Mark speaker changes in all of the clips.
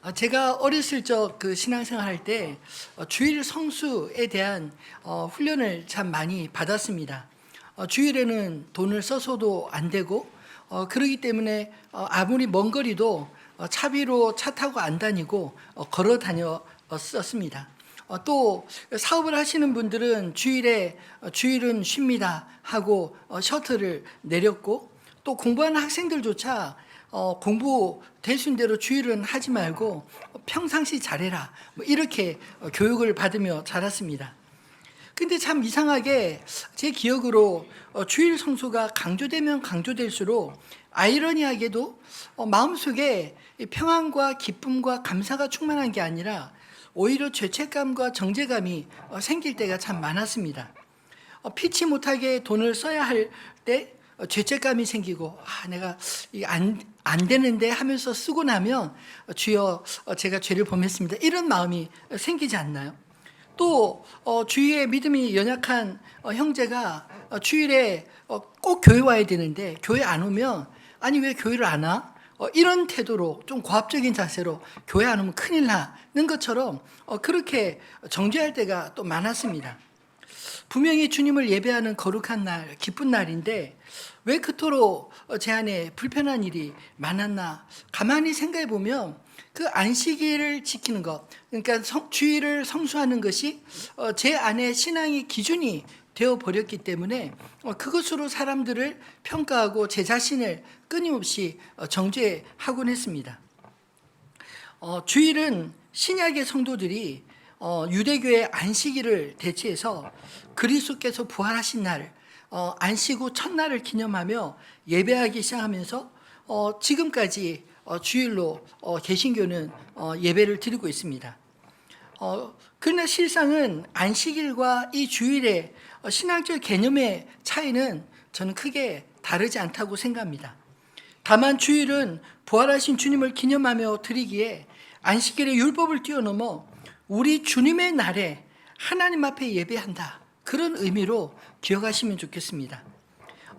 Speaker 1: 제가 어렸을 적 그 신앙생활 할 때 주일 성수에 대한 훈련을 참 많이 받았습니다. 주일에는 돈을 써서도 안 되고 그러기 때문에 아무리 먼 거리도 차비로 차 타고 안 다니고 걸어 다녔었습니다. 또 사업을 하시는 분들은 주일은 쉽니다 하고 셔틀을 내렸고, 또 공부하는 학생들조차 공부 되신 대로 주일은 하지 말고 평상시 잘해라 뭐 이렇게 교육을 받으며 자랐습니다. 근데 참 이상하게 제 기억으로 주일 성수가 강조되면 강조될수록 아이러니하게도 마음속에 평안과 기쁨과 감사가 충만한 게 아니라 오히려 죄책감과 정죄감이 생길 때가 참 많았습니다. 피치 못하게 돈을 써야 할 때 죄책감이 생기고, 내가 안 되는데 하면서 쓰고 나면 주여 제가 죄를 범했습니다, 이런 마음이 생기지 않나요? 또 주위에 믿음이 연약한 형제가 주일에 꼭 교회 와야 되는데 교회 안 오면, 아니 왜 교회를 안 와? 이런 태도로, 좀 고압적인 자세로 교회 안 오면 큰일 나는 것처럼 그렇게 정죄할 때가 또 많았습니다. 분명히 주님을 예배하는 거룩한 날, 기쁜 날인데 왜 그토록 제 안에 불편한 일이 많았나 가만히 생각해 보면, 그 안식일을 지키는 것, 그러니까 주일을 성수하는 것이 제 안에 신앙의 기준이 되어버렸기 때문에 그것으로 사람들을 평가하고 제 자신을 끊임없이 정죄하곤 했습니다. 주일은 신약의 성도들이 유대교의 안식일을 대체해서 그리스도께서 부활하신 날, 안식 후 첫날을 기념하며 예배하기 시작하면서 지금까지 주일로 개신교는 예배를 드리고 있습니다. 그러나 실상은 안식일과 이 주일의 신앙적 개념의 차이는 저는 크게 다르지 않다고 생각합니다. 다만 주일은 부활하신 주님을 기념하며 드리기에 안식일의 율법을 뛰어넘어 우리 주님의 날에 하나님 앞에 예배한다, 그런 의미로 기억하시면 좋겠습니다.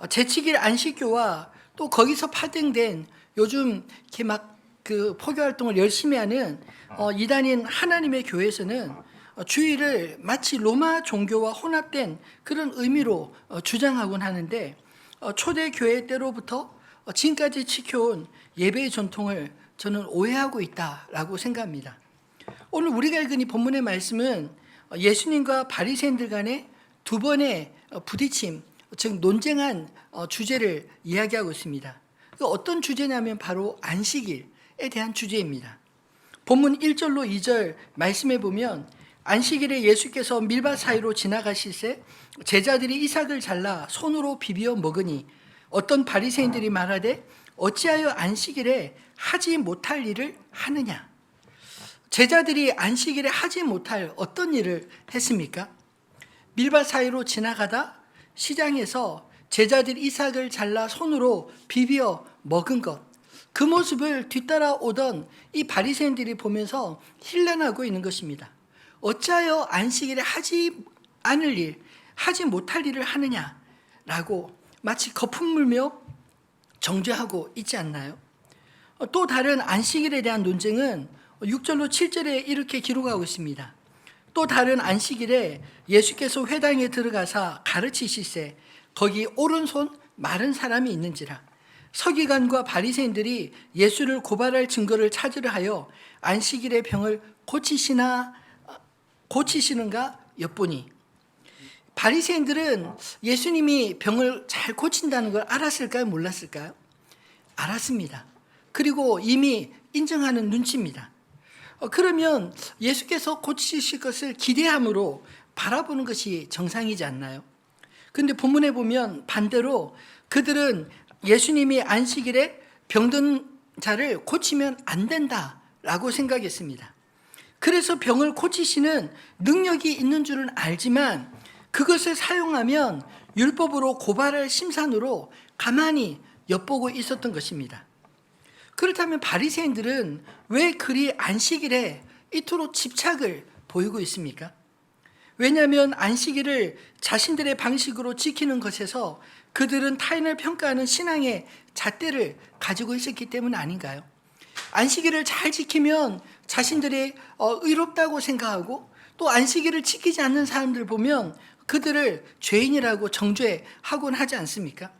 Speaker 1: 재치길 안식교와 또 거기서 파생된 요즘 이렇게 막 그 포교 활동을 열심히 하는 이단인 하나님의 교회에서는 주일을 마치 로마 종교와 혼합된 그런 의미로 주장하곤 하는데, 초대 교회 때로부터 지금까지 지켜온 예배의 전통을 저는 오해하고 있다라고 생각합니다. 오늘 우리가 읽은 이 본문의 말씀은 예수님과 바리새인들 간의 두 번의 부딪힘, 즉 논쟁한 주제를 이야기하고 있습니다. 어떤 주제냐면 바로 안식일에 대한 주제입니다. 본문 1절로 2절 말씀해 보면, 안식일에 예수께서 밀밭 사이로 지나가실새 제자들이 이삭을 잘라 손으로 비비어 먹으니 어떤 바리새인들이 말하되 어찌하여 안식일에 하지 못할 일을 하느냐. 제자들이 안식일에 하지 못할 어떤 일을 했습니까? 밀밭 사이로 지나가다 시장에서 제자들이 이삭을 잘라 손으로 비비어 먹은 것, 그 모습을 뒤따라오던 이 바리새인들이 보면서 힐난하고 있는 것입니다. 어찌하여 안식일에 하지 않을 일, 하지 못할 일을 하느냐라고 마치 거품 물며 정죄하고 있지 않나요? 또 다른 안식일에 대한 논쟁은 6절로 7절에 이렇게 기록하고 있습니다. 또 다른 안식일에 예수께서 회당에 들어가사 가르치실세 거기 오른손 마른 사람이 있는지라. 서기관과 바리새인들이 예수를 고발할 증거를 찾으려 하여 안식일의 병을 고치시는가 엿보니, 바리새인들은 예수님이 병을 잘 고친다는 걸 알았을까요, 몰랐을까요? 알았습니다. 그리고 이미 인정하는 눈치입니다. 그러면 예수께서 고치실 것을 기대함으로 바라보는 것이 정상이지 않나요? 그런데 본문에 보면 반대로 그들은 예수님이 안식일에 병든 자를 고치면 안 된다라고 생각했습니다. 그래서 병을 고치시는 능력이 있는 줄은 알지만 그것을 사용하면 율법으로 고발할 심산으로 가만히 엿보고 있었던 것입니다. 그렇다면 바리새인들은 왜 그리 안식일에 이토록 집착을 보이고 있습니까? 왜냐하면 안식일을 자신들의 방식으로 지키는 것에서 그들은 타인을 평가하는 신앙의 잣대를 가지고 있었기 때문 아닌가요? 안식일을 잘 지키면 자신들이 의롭다고 생각하고 또 안식일을 지키지 않는 사람들 보면 그들을 죄인이라고 정죄하곤 하지 않습니까?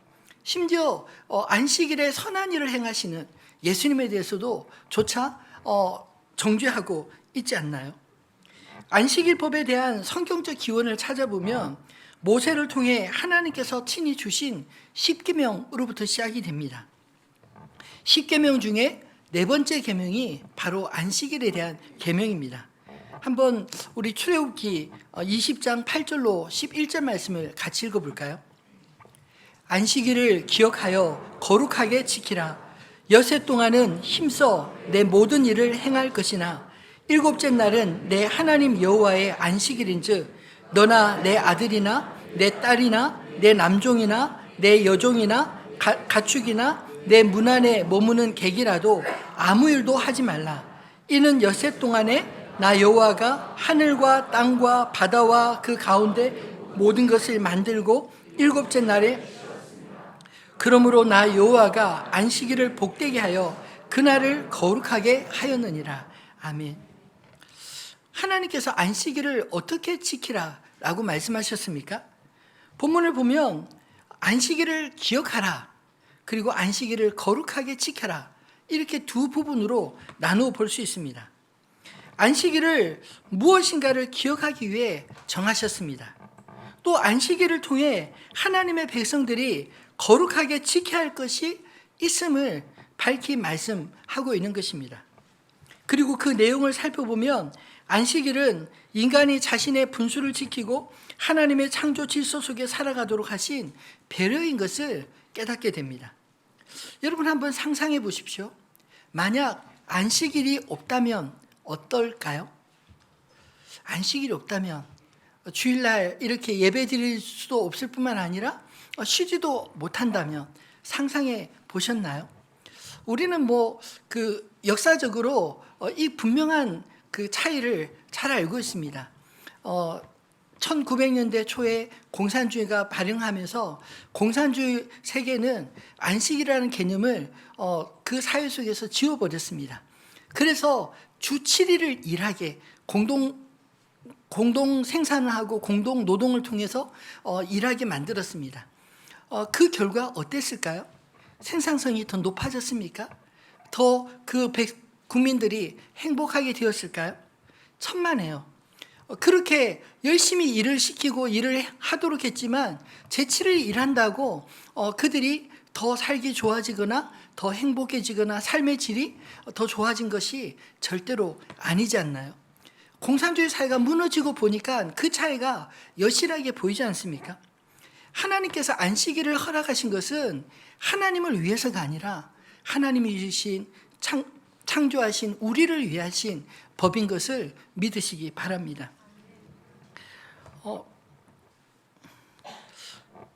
Speaker 1: 심지어 안식일에 선한 일을 행하시는 예수님에 대해서도 조차 정죄하고 있지 않나요? 안식일법에 대한 성경적 기원을 찾아보면 모세를 통해 하나님께서 친히 주신 십계명으로부터 시작이 됩니다. 십계명 중에 네 번째 계명이 바로 안식일에 대한 계명입니다. 한번 우리 출애굽기 20장 8절로 11절 말씀을 같이 읽어볼까요? 안식일을 기억하여 거룩하게 지키라. 여섯 동안은 힘써 내 모든 일을 행할 것이나 일곱째 날은 내 하나님 여호와의 안식일인즉 너나 내 아들이나 내 딸이나 내 남종이나 내 여종이나 가축이나 내 문 안에 머무는 객이라도 아무 일도 하지 말라. 이는 여섯 동안에 나 여호와가 하늘과 땅과 바다와 그 가운데 모든 것을 만들고 일곱째 날에 그러므로 나 여호와가 안식일을 복되게 하여 그날을 거룩하게 하였느니라. 아멘. 하나님께서 안식일을 어떻게 지키라 라고 말씀하셨습니까? 본문을 보면 안식일을 기억하라, 그리고 안식일을 거룩하게 지켜라, 이렇게 두 부분으로 나누어 볼 수 있습니다. 안식일을 무엇인가를 기억하기 위해 정하셨습니다. 또 안식일을 통해 하나님의 백성들이 거룩하게 지켜야 할 것이 있음을 밝히 말씀하고 있는 것입니다. 그리고 그 내용을 살펴보면 안식일은 인간이 자신의 분수를 지키고 하나님의 창조 질서 속에 살아가도록 하신 배려인 것을 깨닫게 됩니다. 여러분 한번 상상해 보십시오. 만약 안식일이 없다면 어떨까요? 안식일이 없다면 주일날 이렇게 예배 드릴 수도 없을 뿐만 아니라 쉬지도 못한다면 상상해 보셨나요? 우리는 역사적으로 이 분명한 그 차이를 잘 알고 있습니다. 1900년대 초에 공산주의가 발흥하면서 공산주의 세계는 안식이라는 개념을 그 사회 속에서 지워버렸습니다. 그래서 주 7일을 일하게 공동 생산을 하고 공동 노동을 통해서 일하게 만들었습니다. 그 결과 어땠을까요? 생산성이 더 높아졌습니까? 더 그 국민들이 행복하게 되었을까요? 천만에요. 그렇게 열심히 일을 시키고 일을 하도록 했지만 제7일 일한다고 그들이 더 살기 좋아지거나 더 행복해지거나 삶의 질이 더 좋아진 것이 절대로 아니지 않나요? 공산주의 사회가 무너지고 보니까 그 차이가 여실하게 보이지 않습니까? 하나님께서 안식일을 허락하신 것은 하나님을 위해서가 아니라 하나님이 주신 창조하신 우리를 위하신 법인 것을 믿으시기 바랍니다.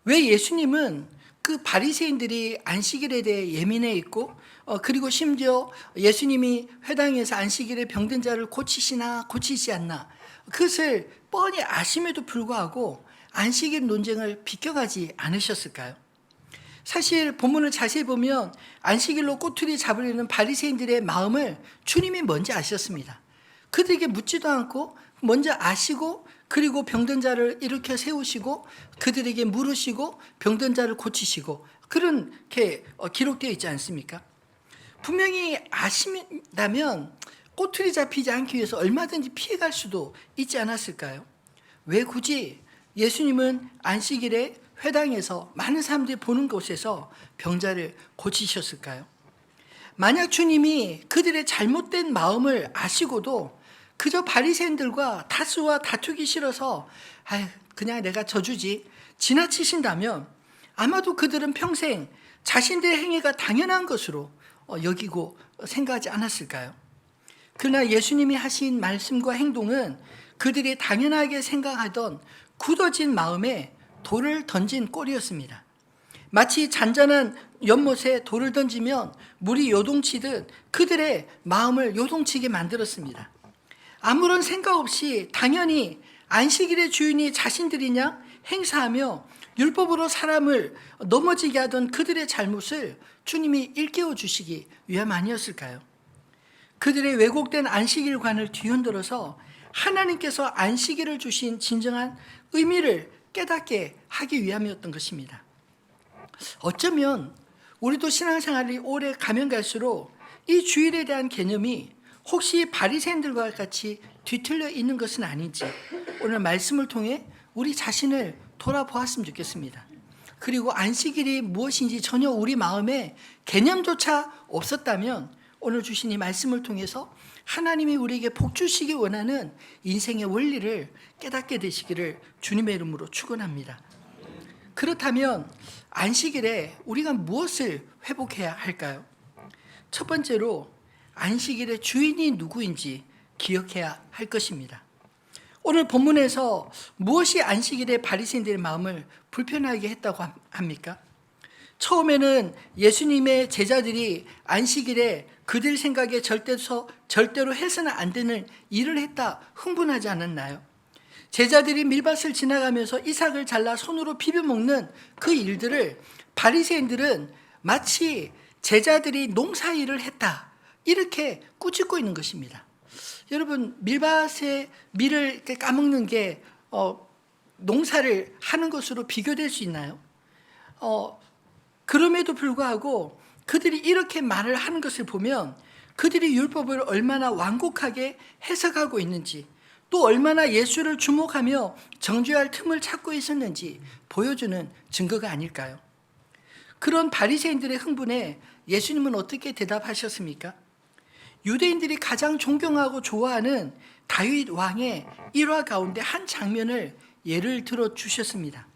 Speaker 1: 왜 예수님은 그 바리새인들이 안식일에 대해 예민해 있고 그리고 심지어 예수님이 회당에서 안식일에 병든 자를 고치시나 고치지 않나 그것을 뻔히 아심에도 불구하고 안식일 논쟁을 비껴가지 않으셨을까요? 사실 본문을 자세히 보면 안식일로 꼬투리 잡으려는 바리새인들의 마음을 주님이 먼저 아셨습니다. 그들에게 묻지도 않고 먼저 아시고 그리고 병든 자를 일으켜 세우시고 그들에게 물으시고 병든 자를 고치시고 그렇게 기록되어 있지 않습니까? 분명히 아신다면 꼬투리 잡히지 않기 위해서 얼마든지 피해갈 수도 있지 않았을까요? 왜 굳이 예수님은 안식일에 회당에서 많은 사람들이 보는 곳에서 병자를 고치셨을까요? 만약 주님이 그들의 잘못된 마음을 아시고도 그저 바리새인들과 다수와 다투기 싫어서 그냥 내가 져주지 지나치신다면 아마도 그들은 평생 자신들의 행위가 당연한 것으로 여기고 생각하지 않았을까요? 그러나 예수님이 하신 말씀과 행동은 그들이 당연하게 생각하던 굳어진 마음에 돌을 던진 꼴이었습니다. 마치 잔잔한 연못에 돌을 던지면 물이 요동치듯 그들의 마음을 요동치게 만들었습니다. 아무런 생각 없이 당연히 안식일의 주인이 자신들이냐 행사하며 율법으로 사람을 넘어지게 하던 그들의 잘못을 주님이 일깨워 주시기 위함 아니었을까요? 그들의 왜곡된 안식일관을 뒤흔들어서 하나님께서 안식일을 주신 진정한 의미를 깨닫게 하기 위함이었던 것입니다. 어쩌면 우리도 신앙생활이 오래 가면 갈수록 이 주일에 대한 개념이 혹시 바리새인들과 같이 뒤틀려 있는 것은 아닌지 오늘 말씀을 통해 우리 자신을 돌아보았으면 좋겠습니다. 그리고 안식일이 무엇인지 전혀 우리 마음에 개념조차 없었다면 오늘 주신 이 말씀을 통해서 하나님이 우리에게 복 주시기 원하는 인생의 원리를 깨닫게 되시기를 주님의 이름으로 축원합니다. 그렇다면 안식일에 우리가 무엇을 회복해야 할까요? 첫 번째로 안식일의 주인이 누구인지 기억해야 할 것입니다. 오늘 본문에서 무엇이 안식일의 바리새인들의 마음을 불편하게 했다고 합니까? 처음에는 예수님의 제자들이 안식일에 그들 생각에 절대로 해서는 안 되는 일을 했다 흥분하지 않았나요? 제자들이 밀밭을 지나가면서 이삭을 잘라 손으로 비벼 먹는 그 일들을 바리새인들은 마치 제자들이 농사일을 했다 이렇게 꾸짖고 있는 것입니다. 여러분, 밀밭에 밀을 이렇게 까먹는 게 농사를 하는 것으로 비교될 수 있나요? 그럼에도 불구하고 그들이 이렇게 말을 하는 것을 보면 그들이 율법을 얼마나 완곡하게 해석하고 있는지, 또 얼마나 예수를 주목하며 정죄할 틈을 찾고 있었는지 보여주는 증거가 아닐까요? 그런 바리새인들의 흥분에 예수님은 어떻게 대답하셨습니까? 유대인들이 가장 존경하고 좋아하는 다윗 왕의 일화 가운데 한 장면을 예를 들어 주셨습니다.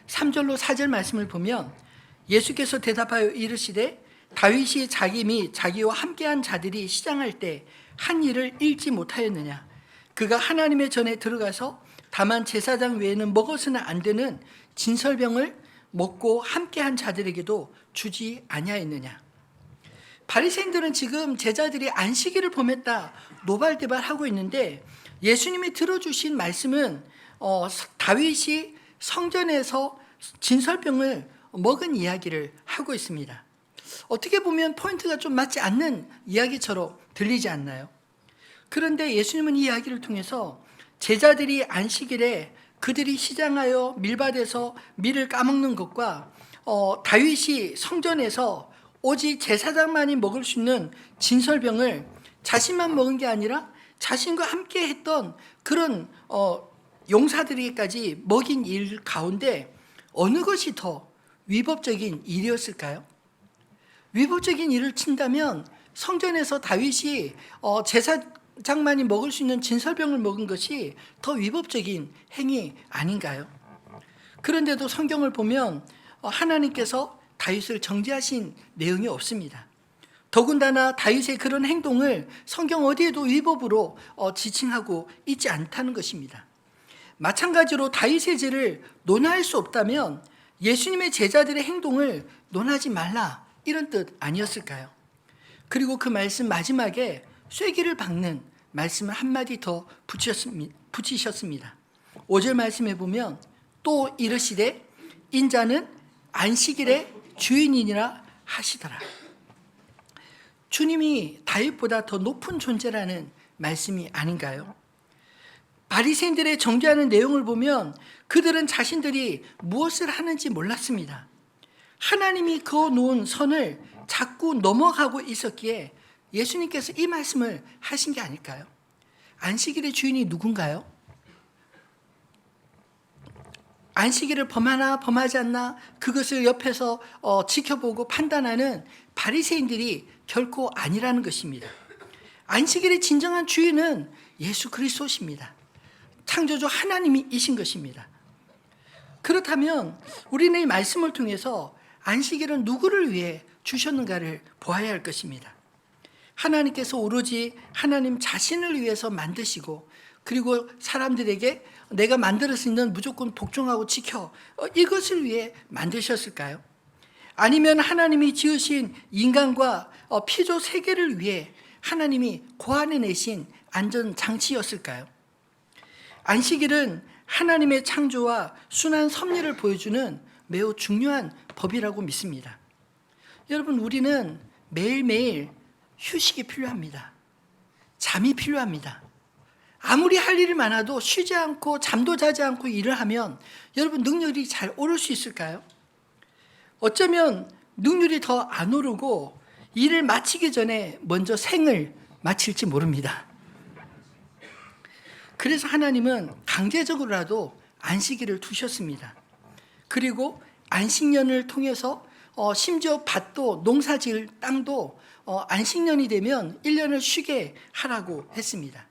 Speaker 1: 3절로 4절 말씀을 보면 예수께서 대답하여 이르시되 다윗이 자기 및 자기와 함께한 자들이 시장할 때 한 일을 잃지 못하였느냐? 그가 하나님의 전에 들어가서 다만 제사장 외에는 먹어서는 안 되는 진설병을 먹고 함께한 자들에게도 주지 아니하였느냐? 바리새인들은 지금 제자들이 안식일을 범했다 노발대발하고 있는데 예수님이 들어주신 말씀은 다윗이 성전에서 진설병을 먹은 이야기를 하고 있습니다. 어떻게 보면 포인트가 좀 맞지 않는 이야기처럼 들리지 않나요? 그런데 예수님은 이 이야기를 통해서 제자들이 안식일에 그들이 시장하여 밀밭에서 밀을 까먹는 것과 다윗이 성전에서 오직 제사장만이 먹을 수 있는 진설병을 자신만 먹은 게 아니라 자신과 함께 했던 그런 용사들에게까지 먹인 일 가운데 어느 것이 더 위법적인 일이었을까요? 위법적인 일을 친다면 성전에서 다윗이 제사장만이 먹을 수 있는 진설병을 먹은 것이 더 위법적인 행위 아닌가요? 그런데도 성경을 보면 하나님께서 다윗을 정죄하신 내용이 없습니다. 더군다나 다윗의 그런 행동을 성경 어디에도 위법으로 지칭하고 있지 않다는 것입니다. 마찬가지로 다윗의 죄를 논할 수 없다면 예수님의 제자들의 행동을 논하지 말라 이런 뜻 아니었을까요? 그리고 그 말씀 마지막에 쐐기를 박는 말씀을 한마디 더 붙이셨습니다. 5절 말씀에 보면 또 이르시되 인자는 안식일의 주인이니라 하시더라. 주님이 다윗보다 더 높은 존재라는 말씀이 아닌가요? 바리새인들의 정죄하는 내용을 보면 그들은 자신들이 무엇을 하는지 몰랐습니다. 하나님이 그어놓은 선을 자꾸 넘어가고 있었기에 예수님께서 이 말씀을 하신 게 아닐까요? 안식일의 주인이 누군가요? 안식일을 범하나 범하지 않나 그것을 옆에서 지켜보고 판단하는 바리새인들이 결코 아니라는 것입니다. 안식일의 진정한 주인은 예수 그리스도십니다. 창조주 하나님이신 것입니다. 그렇다면 우리는 이 말씀을 통해서 안식일은 누구를 위해 주셨는가를 보아야 할 것입니다. 하나님께서 오로지 하나님 자신을 위해서 만드시고 그리고 사람들에게 내가 만들 수 있는 무조건 복종하고 지켜 이것을 위해 만드셨을까요? 아니면 하나님이 지으신 인간과 피조 세계를 위해 하나님이 고안해 내신 안전장치였을까요? 안식일은 하나님의 창조와 순한 섭리를 보여주는 매우 중요한 법이라고 믿습니다. 여러분, 우리는 매일매일 휴식이 필요합니다. 잠이 필요합니다. 아무리 할 일이 많아도 쉬지 않고 잠도 자지 않고 일을 하면 여러분 능률이 잘 오를 수 있을까요? 어쩌면 능률이 더 안 오르고 일을 마치기 전에 먼저 생을 마칠지 모릅니다. 그래서 하나님은 강제적으로라도 안식일을 두셨습니다. 그리고 안식년을 통해서 심지어 밭도 농사지을 땅도 안식년이 되면 1년을 쉬게 하라고 했습니다.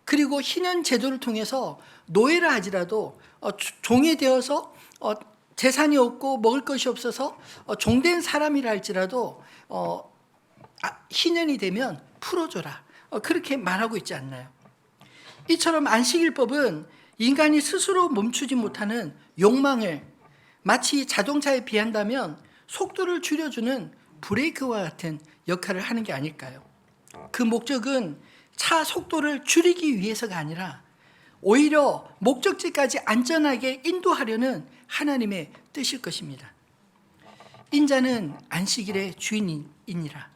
Speaker 1: 그리고 희년 제도를 통해서 노예를 하지라도 종이 되어서 재산이 없고 먹을 것이 없어서 종된 사람이라 할지라도 희년이 되면 풀어줘라. 그렇게 말하고 있지 않나요? 이처럼 안식일법은 인간이 스스로 멈추지 못하는 욕망을 마치 자동차에 비한다면 속도를 줄여주는 브레이크와 같은 역할을 하는 게 아닐까요? 그 목적은 차 속도를 줄이기 위해서가 아니라 오히려 목적지까지 안전하게 인도하려는 하나님의 뜻일 것입니다. 인자는 안식일의 주인이니라.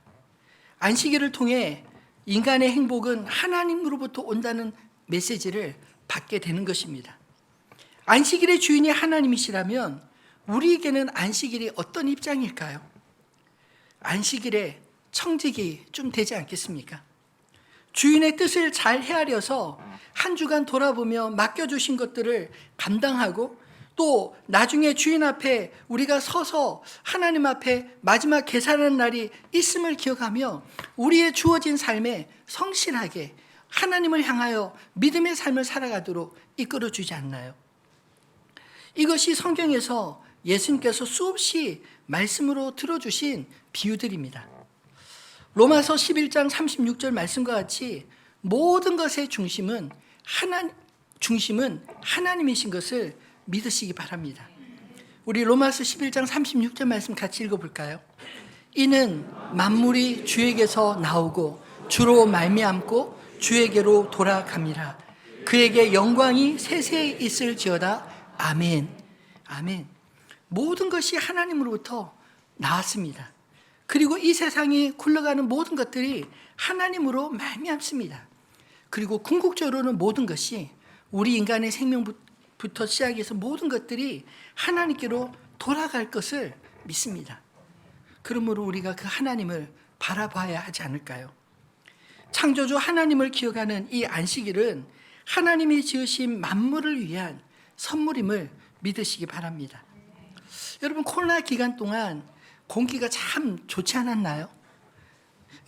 Speaker 1: 안식일을 통해 인간의 행복은 하나님으로부터 온다는 메시지를 받게 되는 것입니다. 안식일의 주인이 하나님이시라면 우리에게는 안식일이 어떤 입장일까요? 안식일에 청직이 좀 되지 않겠습니까? 주인의 뜻을 잘 헤아려서 한 주간 돌아보며 맡겨주신 것들을 감당하고 또 나중에 주인 앞에 우리가 서서 하나님 앞에 마지막 계산하는 날이 있음을 기억하며 우리의 주어진 삶에 성실하게 하나님을 향하여 믿음의 삶을 살아가도록 이끌어주지 않나요? 이것이 성경에서 예수님께서 수없이 말씀으로 들어주신 비유들입니다. 로마서 11장 36절 말씀과 같이 모든 것의 중심은 하나님이신 것을 믿으시기 바랍니다. 우리 로마서 11장 36절 말씀 같이 읽어볼까요? 이는 만물이 주에게서 나오고 주로 말미암고 주에게로 돌아갑니다. 그에게 영광이 세세히 있을지어다. 아멘. 아멘. 모든 것이 하나님으로부터 나왔습니다. 그리고 이 세상이 굴러가는 모든 것들이 하나님으로 말미암습니다. 그리고 궁극적으로는 모든 것이 우리 인간의 생명부터 시작해서 모든 것들이 하나님께로 돌아갈 것을 믿습니다. 그러므로 우리가 그 하나님을 바라봐야 하지 않을까요? 창조주 하나님을 기억하는 이 안식일은 하나님이 지으신 만물을 위한 선물임을 믿으시기 바랍니다. 여러분, 코로나 기간 동안 공기가 참 좋지 않았나요?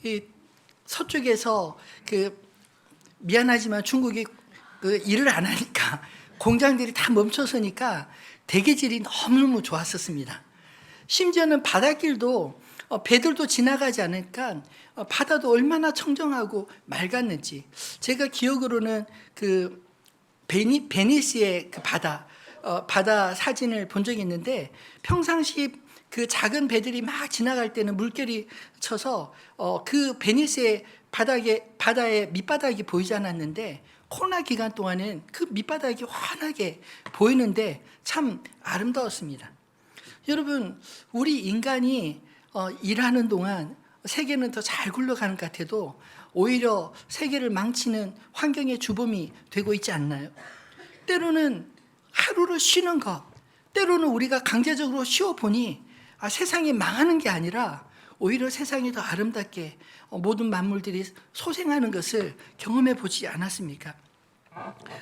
Speaker 1: 이 서쪽에서 미안하지만 중국이 일을 안 하니까 공장들이 다 멈춰서니까 대기질이 너무너무 좋았었습니다. 심지어는 바닷길도 배들도 지나가지 않으니까 바다도 얼마나 청정하고 맑았는지 제가 기억으로는 베니스의 그 바다 사진을 본 적이 있는데 평상시 그 작은 배들이 막 지나갈 때는 물결이 쳐서 그 베니스의 바다의 밑바닥이 보이지 않았는데 코로나 기간 동안은 그 밑바닥이 환하게 보이는데 참 아름다웠습니다. 여러분, 우리 인간이 일하는 동안 세계는 더 잘 굴러가는 것 같아도 오히려 세계를 망치는 환경의 주범이 되고 있지 않나요? 때로는 하루를 쉬는 것, 때로는 우리가 강제적으로 쉬어보니 세상이 망하는 게 아니라 오히려 세상이 더 아름답게 모든 만물들이 소생하는 것을 경험해 보지 않았습니까?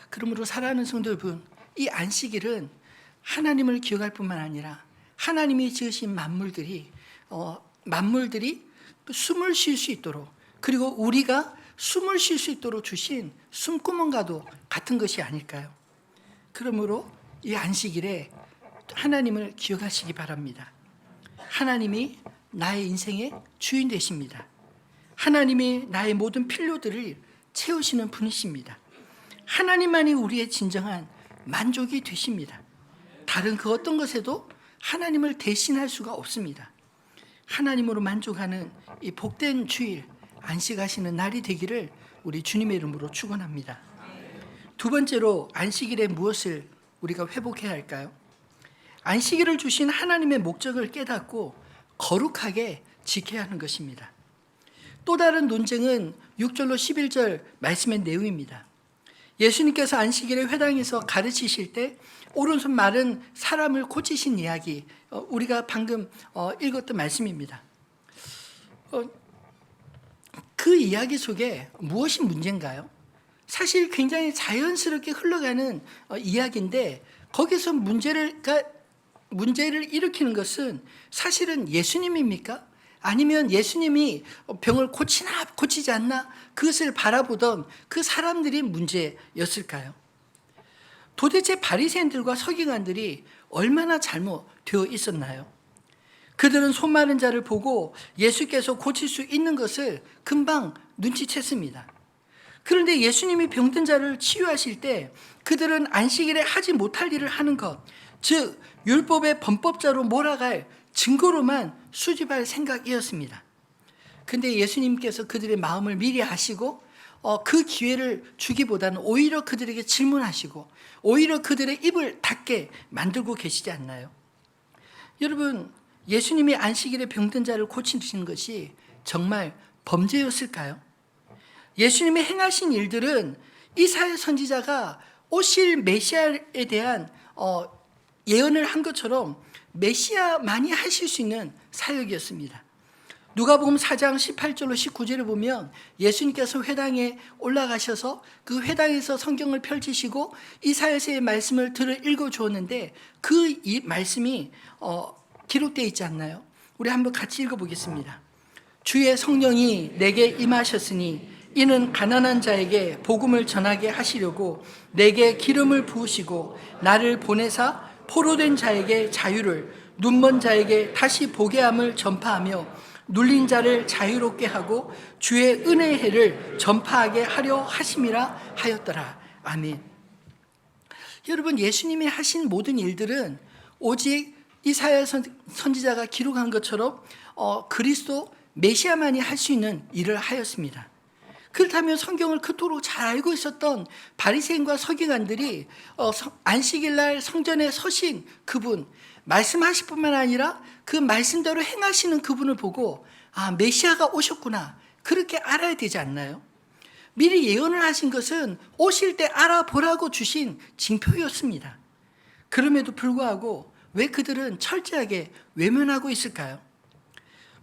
Speaker 1: 그러므로 사랑하는 성도 여러분, 이 안식일은 하나님을 기억할 뿐만 아니라 하나님이 지으신 만물들이 숨을 쉴 수 있도록, 그리고 우리가 숨을 쉴 수 있도록 주신 숨구멍과도 같은 것이 아닐까요? 그러므로 이 안식일에 하나님을 기억하시기 바랍니다. 하나님이 나의 인생의 주인 되십니다. 하나님이 나의 모든 필요들을 채우시는 분이십니다. 하나님만이 우리의 진정한 만족이 되십니다. 다른 그 어떤 것에도 하나님을 대신할 수가 없습니다. 하나님으로 만족하는 이 복된 주일, 안식하시는 날이 되기를 우리 주님의 이름으로 축원합니다. 두 번째로 안식일에 무엇을 우리가 회복해야 할까요? 안식일을 주신 하나님의 목적을 깨닫고 거룩하게 지켜야 하는 것입니다. 또 다른 논쟁은 6절로 11절 말씀의 내용입니다. 예수님께서 안식일에 회당에서 가르치실 때 오른손 마른 사람을 고치신 이야기, 우리가 방금 읽었던 말씀입니다. 그 이야기 속에 무엇이 문제인가요? 사실 굉장히 자연스럽게 흘러가는 이야기인데 거기서 문제를 일으키는 것은 사실은 예수님입니까? 아니면 예수님이 병을 고치나 고치지 않나 그것을 바라보던 그 사람들이 문제였을까요? 도대체 바리새인들과 서기관들이 얼마나 잘못되어 있었나요? 그들은 손 마른 자를 보고 예수께서 고칠 수 있는 것을 금방 눈치챘습니다. 그런데 예수님이 병든 자를 치유하실 때 그들은 안식일에 하지 못할 일을 하는 것, 즉 율법의 범법자로 몰아갈 증거로만 수집할 생각이었습니다. 그런데 예수님께서 그들의 마음을 미리 아시고 그 기회를 주기보다는 오히려 그들에게 질문하시고 오히려 그들의 입을 닫게 만들고 계시지 않나요? 여러분, 예수님이 안식일에 병든 자를 고치시는 것이 정말 범죄였을까요? 예수님이 행하신 일들은 이사야 선지자가 오실 메시아에 대한 예언을 한 것처럼 메시아만이 하실 수 있는 사역이었습니다. 누가복음 4장 18절로 19절을 보면 예수님께서 회당에 올라가셔서 그 회당에서 성경을 펼치시고 이사야서의 말씀을 읽어 주었는데 그 이 말씀이 기록되어 있지 않나요? 우리 한번 같이 읽어보겠습니다. 주의 성령이 내게 임하셨으니 이는 가난한 자에게 복음을 전하게 하시려고 내게 기름을 부으시고 나를 보내사 포로된 자에게 자유를, 눈먼 자에게 다시 보게 함을 전파하며 눌린 자를 자유롭게 하고 주의 은혜의 해를 전파하게 하려 하심이라 하였더라. 아멘. 여러분, 예수님이 하신 모든 일들은 오직 이사야 선지자가 기록한 것처럼 그리스도 메시아만이 할 수 있는 일을 하였습니다. 그렇다면 성경을 그토록 잘 알고 있었던 바리새인과 서기관들이 안식일 날 성전에 서신 그분, 말씀하실 뿐만 아니라 그 말씀대로 행하시는 그분을 보고 메시아가 오셨구나, 그렇게 알아야 되지 않나요? 미리 예언을 하신 것은 오실 때 알아보라고 주신 징표였습니다. 그럼에도 불구하고 왜 그들은 철저하게 외면하고 있을까요?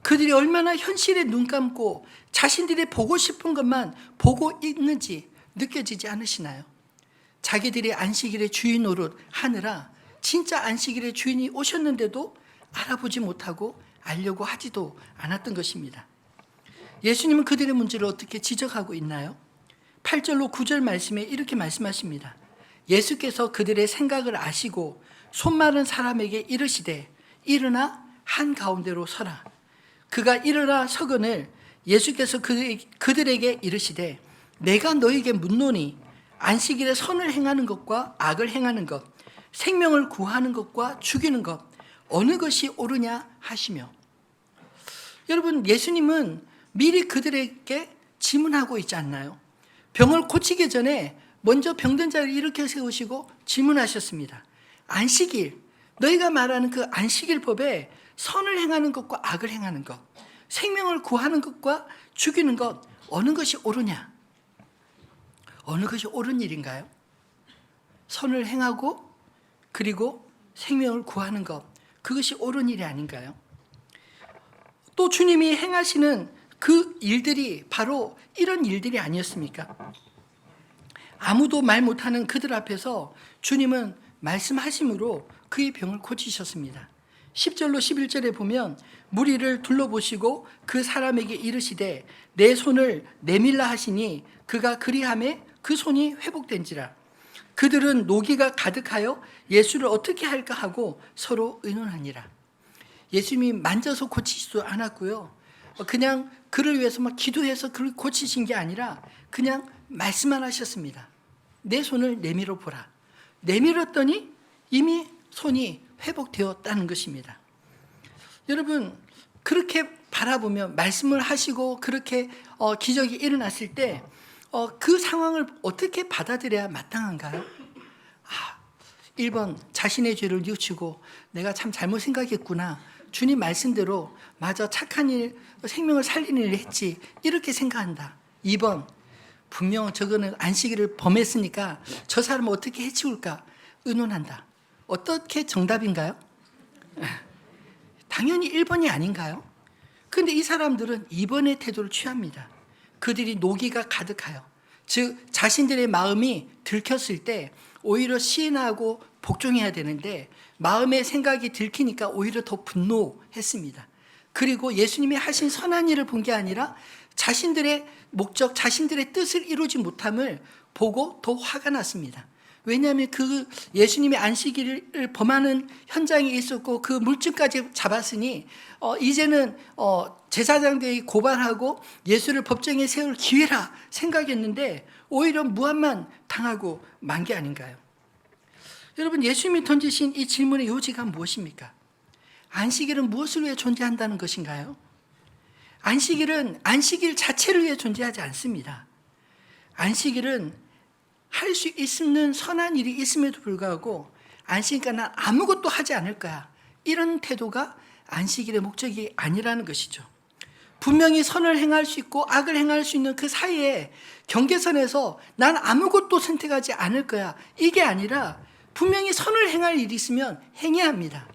Speaker 1: 그들이 얼마나 현실에 눈 감고 자신들이 보고 싶은 것만 보고 있는지 느껴지지 않으시나요? 자기들이 안식일의 주인 노릇 하느라 진짜 안식일의 주인이 오셨는데도 알아보지 못하고 알려고 하지도 않았던 것입니다. 예수님은 그들의 문제를 어떻게 지적하고 있나요? 8절로 9절 말씀에 이렇게 말씀하십니다. 예수께서 그들의 생각을 아시고 손 마른 사람에게 이르시되 일어나 한가운데로 서라. 그가 일어나 서거늘 예수께서 그들에게 이르시되 내가 너에게 묻노니 안식일에 선을 행하는 것과 악을 행하는 것, 생명을 구하는 것과 죽이는 것 어느 것이 옳으냐 하시며, 여러분, 예수님은 미리 그들에게 질문하고 있지 않나요? 병을 고치기 전에 먼저 병든 자를 일으켜 세우시고 질문하셨습니다. 안식일, 너희가 말하는 그 안식일법에 선을 행하는 것과 악을 행하는 것, 생명을 구하는 것과 죽이는 것 어느 것이 옳으냐? 어느 것이 옳은 일인가요? 선을 행하고 그리고 생명을 구하는 것, 그것이 옳은 일이 아닌가요? 또 주님이 행하시는 그 일들이 바로 이런 일들이 아니었습니까? 아무도 말 못하는 그들 앞에서 주님은 말씀하심으로 그의 병을 고치셨습니다. 10절로 11절에 보면 무리를 둘러보시고 그 사람에게 이르시되 내 손을 내밀라 하시니 그가 그리하매 그 손이 회복된지라. 그들은 노기가 가득하여 예수를 어떻게 할까 하고 서로 의논하니라. 예수님이 만져서 고치지도 않았고요, 그냥 그를 위해서 막 기도해서 그를 고치신 게 아니라 그냥 말씀만 하셨습니다. 내 손을 내밀어 보라. 내밀었더니 이미 손이 회복되었다는 것입니다. 여러분, 그렇게 바라보면 말씀을 하시고 그렇게 기적이 일어났을 때 그 상황을 어떻게 받아들여야 마땅한가요? 1번 자신의 죄를 뉘우치고 내가 참 잘못 생각했구나, 주님 말씀대로 맞아 착한 일, 생명을 살리는 일을 했지 이렇게 생각한다. 2번 분명 저거는 안식일을 범했으니까 저 사람을 어떻게 해치울까 의논한다. 어떻게 정답인가요? 당연히 1번이 아닌가요? 그런데 이 사람들은 2번의 태도를 취합니다. 그들이 노기가 가득하여 즉 자신들의 마음이 들켰을 때 오히려 시인하고 복종해야 되는데 마음의 생각이 들키니까 오히려 더 분노했습니다. 그리고 예수님이 하신 선한 일을 본 게 아니라 자신들의 목적, 자신들의 뜻을 이루지 못함을 보고 더 화가 났습니다. 왜냐하면 그 예수님의 안식일을 범하는 현장에 있었고 그 물증까지 잡았으니 이제는 제사장들이 고발하고 예수를 법정에 세울 기회라 생각했는데 오히려 무함만 당하고 만 게 아닌가요? 여러분, 예수님이 던지신 이 질문의 요지가 무엇입니까? 안식일은 무엇을 위해 존재한다는 것인가요? 안식일은 안식일 자체를 위해 존재하지 않습니다. 안식일은 할 수 있는 선한 일이 있음에도 불구하고 안식일까 난 아무것도 하지 않을 거야. 이런 태도가 안식일의 목적이 아니라는 것이죠. 분명히 선을 행할 수 있고 악을 행할 수 있는 그 사이에 경계선에서 난 아무것도 선택하지 않을 거야. 이게 아니라 분명히 선을 행할 일이 있으면 행해야 합니다.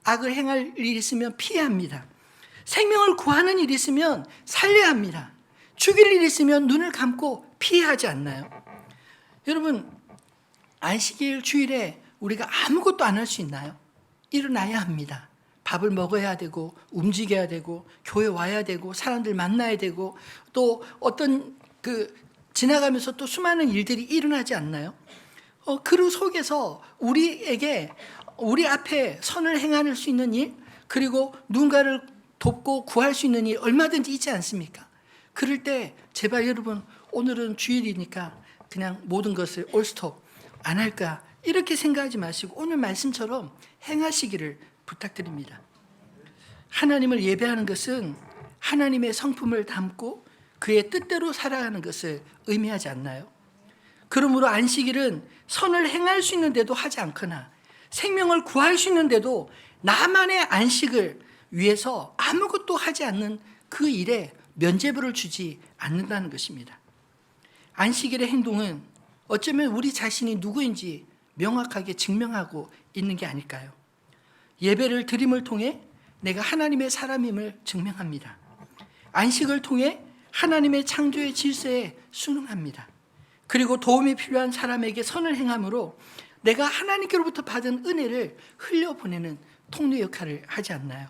Speaker 1: 악을 행할 일이 있으면 피해야 합니다. 생명을 구하는 일이 있으면 살려야 합니다. 죽일 일이 있으면 눈을 감고 피해야 하지 않나요? 여러분, 안식일 주일에 우리가 아무것도 안 할 수 있나요? 일어나야 합니다. 밥을 먹어야 되고 움직여야 되고 교회 와야 되고 사람들 만나야 되고 또 어떤 지나가면서 또 수많은 일들이 일어나지 않나요? 그 속에서 우리에게 우리 앞에 선을 행할 수 있는 일 그리고 누군가를 돕고 구할 수 있는 일 얼마든지 있지 않습니까? 그럴 때 제발 여러분 오늘은 주일이니까 그냥 모든 것을 올스톱 안 할까 이렇게 생각하지 마시고 오늘 말씀처럼 행하시기를 부탁드립니다. 하나님을 예배하는 것은 하나님의 성품을 담고 그의 뜻대로 살아가는 것을 의미하지 않나요? 그러므로 안식일은 선을 행할 수 있는데도 하지 않거나 생명을 구할 수 있는데도 나만의 안식을 위해서 아무것도 하지 않는 그 일에 면죄부를 주지 않는다는 것입니다. 안식일의 행동은 어쩌면 우리 자신이 누구인지 명확하게 증명하고 있는 게 아닐까요? 예배를 드림을 통해 내가 하나님의 사람임을 증명합니다. 안식을 통해 하나님의 창조의 질서에 순응합니다. 그리고 도움이 필요한 사람에게 선을 행함으로 내가 하나님께로부터 받은 은혜를 흘려보내는 통로 역할을 하지 않나요?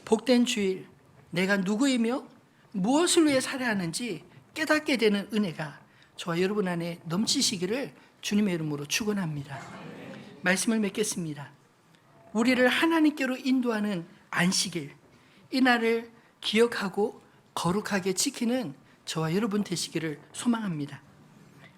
Speaker 1: 복된 주일, 내가 누구이며 무엇을 위해 살아야 하는지 깨닫게 되는 은혜가 저와 여러분 안에 넘치시기를 주님의 이름으로 축원합니다. 말씀을 맺겠습니다. 우리를 하나님께로 인도하는 안식일, 이 날을 기억하고 거룩하게 지키는 저와 여러분 되시기를 소망합니다.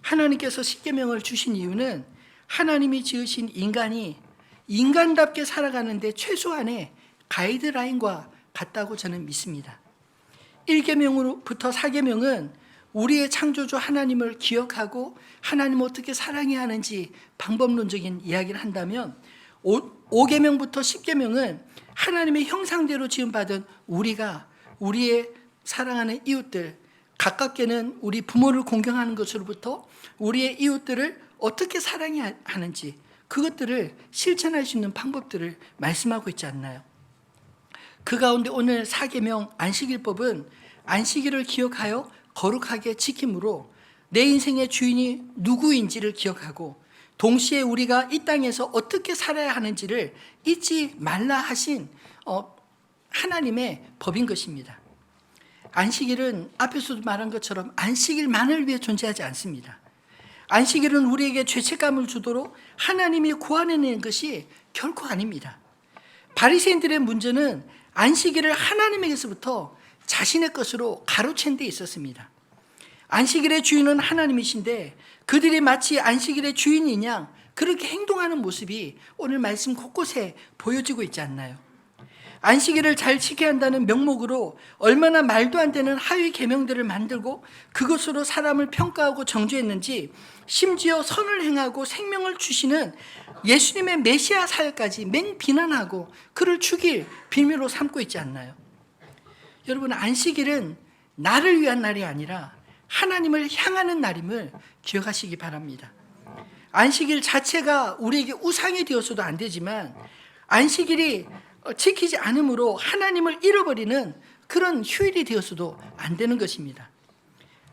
Speaker 1: 하나님께서 십계명을 주신 이유는 하나님이 지으신 인간이 인간답게 살아가는데 최소한의 가이드라인과 같다고 저는 믿습니다. 1계명으로부터 4계명은 우리의 창조주 하나님을 기억하고 하나님을 어떻게 사랑해야 하는지 방법론적인 이야기를 한다면 5계명부터 10계명은 하나님의 형상대로 지음받은 우리가 우리의 사랑하는 이웃들, 가깝게는 우리 부모를 공경하는 것으로부터 우리의 이웃들을 어떻게 사랑해야 하는지 그것들을 실천할 수 있는 방법들을 말씀하고 있지 않나요? 그 가운데 오늘 4계명 안식일법은 안식일을 기억하여 거룩하게 지킴으로 내 인생의 주인이 누구인지를 기억하고 동시에 우리가 이 땅에서 어떻게 살아야 하는지를 잊지 말라 하신 하나님의 법인 것입니다. 안식일은 앞에서도 말한 것처럼 안식일만을 위해 존재하지 않습니다. 안식일은 우리에게 죄책감을 주도록 하나님이 구원해낸 것이 결코 아닙니다. 바리새인들의 문제는 안식일을 하나님에게서부터 자신의 것으로 가로챈 데 있었습니다. 안식일의 주인은 하나님이신데 그들이 마치 안식일의 주인인 양 그렇게 행동하는 모습이 오늘 말씀 곳곳에 보여지고 있지 않나요? 안식일을 잘 지켜야 한다는 명목으로 얼마나 말도 안 되는 하위 계명들을 만들고 그것으로 사람을 평가하고 정죄했는지, 심지어 선을 행하고 생명을 주시는 예수님의 메시아 사역까지 맹비난하고 그를 죽일 빌미로 삼고 있지 않나요? 여러분, 안식일은 나를 위한 날이 아니라 하나님을 향하는 날임을 기억하시기 바랍니다. 안식일 자체가 우리에게 우상이 되어서도 안 되지만, 안식일이 지키지 않으므로 하나님을 잃어버리는 그런 휴일이 되어서도 안 되는 것입니다.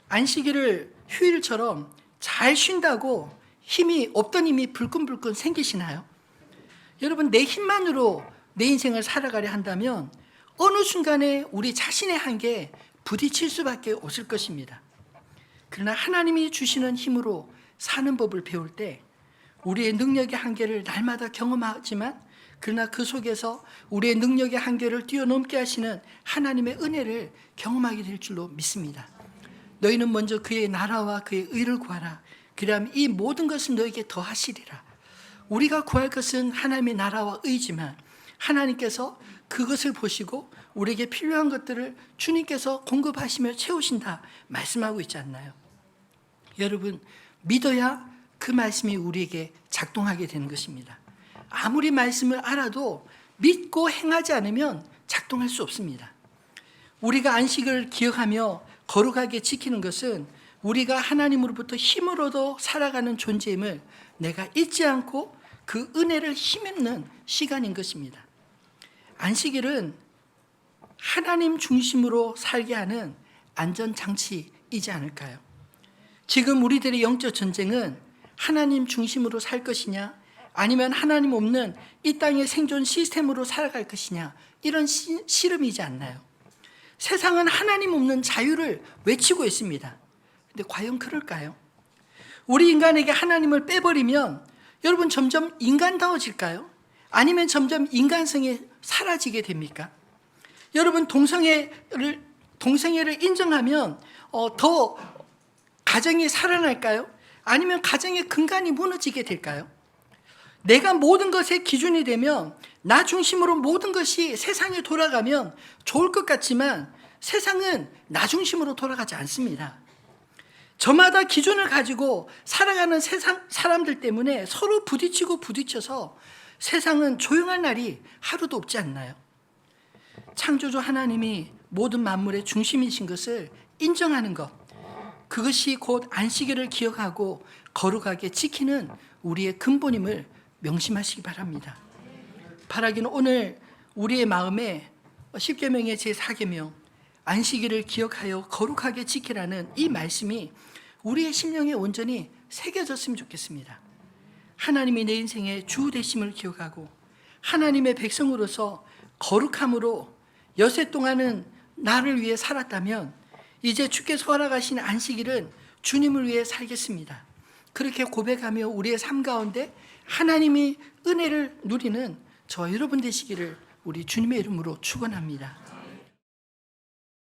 Speaker 1: 안식일을 휴일처럼 잘 쉰다고 힘이 없던 힘이 불끈불끈 생기시나요? 여러분, 내 힘만으로 내 인생을 살아가려 한다면 어느 순간에 우리 자신의 한계에 부딪힐 수밖에 없을 것입니다. 그러나 하나님이 주시는 힘으로 사는 법을 배울 때 우리의 능력의 한계를 날마다 경험하지만, 그러나 그 속에서 우리의 능력의 한계를 뛰어넘게 하시는 하나님의 은혜를 경험하게 될 줄로 믿습니다. 너희는 먼저 그의 나라와 그의 의를 구하라. 그리하면 이 모든 것은 너에게 더하시리라. 우리가 구할 것은 하나님의 나라와 의지만 하나님께서 그것을 보시고 우리에게 필요한 것들을 주님께서 공급하시며 채우신다 말씀하고 있지 않나요? 여러분, 믿어야 그 말씀이 우리에게 작동하게 되는 것입니다. 아무리 말씀을 알아도 믿고 행하지 않으면 작동할 수 없습니다. 우리가 안식을 기억하며 거룩하게 지키는 것은 우리가 하나님으로부터 힘을 얻어 살아가는 존재임을 내가 잊지 않고 그 은혜를 힘입는 시간인 것입니다. 안식일은 하나님 중심으로 살게 하는 안전장치이지 않을까요? 지금 우리들의 영적 전쟁은 하나님 중심으로 살 것이냐, 아니면 하나님 없는 이 땅의 생존 시스템으로 살아갈 것이냐, 이런 씨름이지 않나요? 세상은 하나님 없는 자유를 외치고 있습니다. 근데 과연 그럴까요? 우리 인간에게 하나님을 빼버리면 여러분 점점 인간다워질까요? 아니면 점점 인간성이 사라지게 됩니까? 여러분, 동성애를 인정하면 더 가정이 살아날까요? 아니면 가정의 근간이 무너지게 될까요? 내가 모든 것의 기준이 되면, 나 중심으로 모든 것이 세상에 돌아가면 좋을 것 같지만 세상은 나 중심으로 돌아가지 않습니다. 저마다 기준을 가지고 살아가는 세상 사람들 때문에 서로 부딪히고 부딪혀서 세상은 조용할 날이 하루도 없지 않나요? 창조주 하나님이 모든 만물의 중심이신 것을 인정하는 것, 그것이 곧 안식일을 기억하고 거룩하게 지키는 우리의 근본임을 명심하시기 바랍니다. 바라기는 오늘 우리의 마음에 십계명의 제4계명 안식일을 기억하여 거룩하게 지키라는 이 말씀이 우리의 심령에 온전히 새겨졌으면 좋겠습니다. 하나님이 내 인생의 주 되심을 기억하고 하나님의 백성으로서 거룩함으로 여세 동안은 나를 위해 살았다면 이제 주께서 허락하신 안식일은 주님을 위해 살겠습니다. 그렇게 고백하며 우리의 삶 가운데 하나님이 은혜를 누리는 저와 여러분 되시기를 우리 주님의 이름으로 축원합니다.